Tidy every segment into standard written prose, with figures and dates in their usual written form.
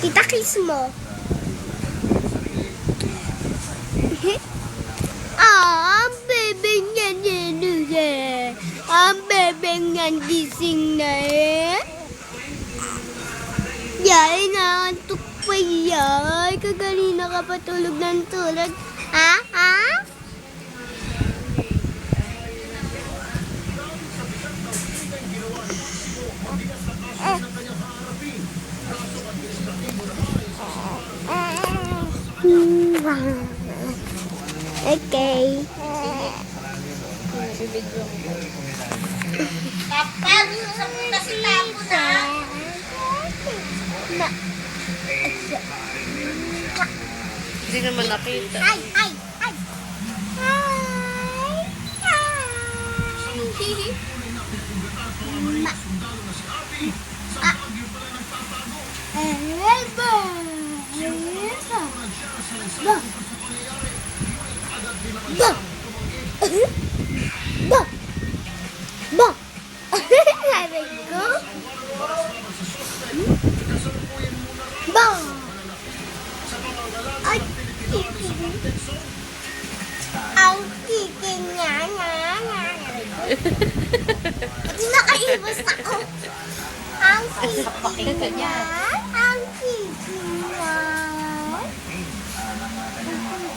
Tita, kiss mo. Ang bebe niya niya. Ang bebe niya gising na eh. Yay, naantok pa yay. Kaganina ka pa tulog ng tulog. Ha? Ha? Okay. Kapag sa punta si Tapo na. Hindi naman nakita. Ay, ay, ay. Ang kiking niya. Hindi nakaibos ako. Ang kiking niya. Ang kiking niya.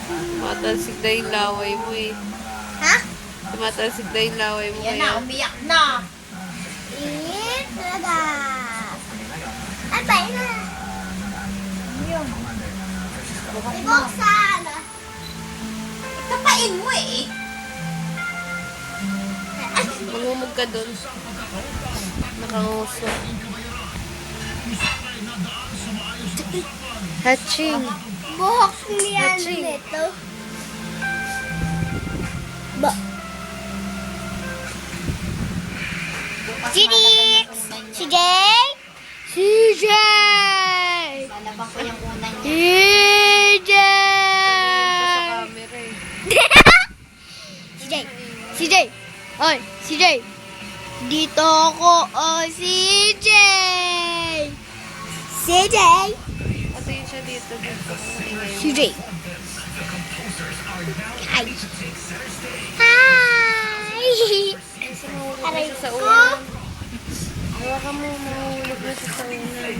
Tumatalsik na yung laway mo eh. Ha? Tumatalsik na yung laway mo Yan na, ngayon. umiyak na. Talaga. Ay, ba na? Ibuksan. Kapain mo eh. Mangumog ka dun. Nakanguso. Hatching. Buhok niya Hatching. nito. Ba. Si Dix! Si Jay! Si Jay! Lalabang ko yung una niya. Si Sa Jay! camera eh. Si Jay! Si Jay! Oy! Si Jay! Dito ako! Oh, si Jay! Si Jay! Patingin siya dito. Si Jay! Hi! Hi! Aray Sa ko! ulan. Hawakan mo, mahulog na siya sa ulan.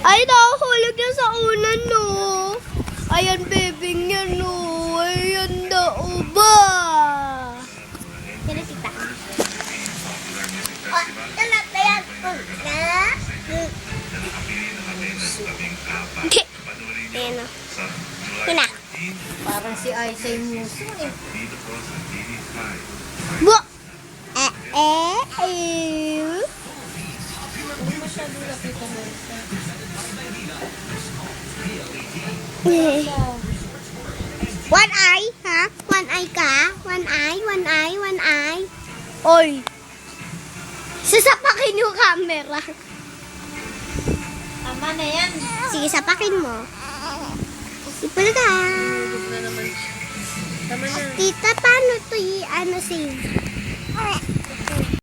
Ay, nakahulog na sa unan, no? Ayan, bebing niya, no? Ayan daw ba? Yan na, tita. Oh, talat na yan. Ayan, no? Yun na. Parang si Aisay Muso eh. Bu! Eh. One eye, ha? One eye ka? One eye, one eye, one eye. Oy! Sasapakin yung camera. Tama na yan. Sige, sapakin mo. Ipalaga. Mahulog na naman siya. Tama na. Tita, paano to ano save?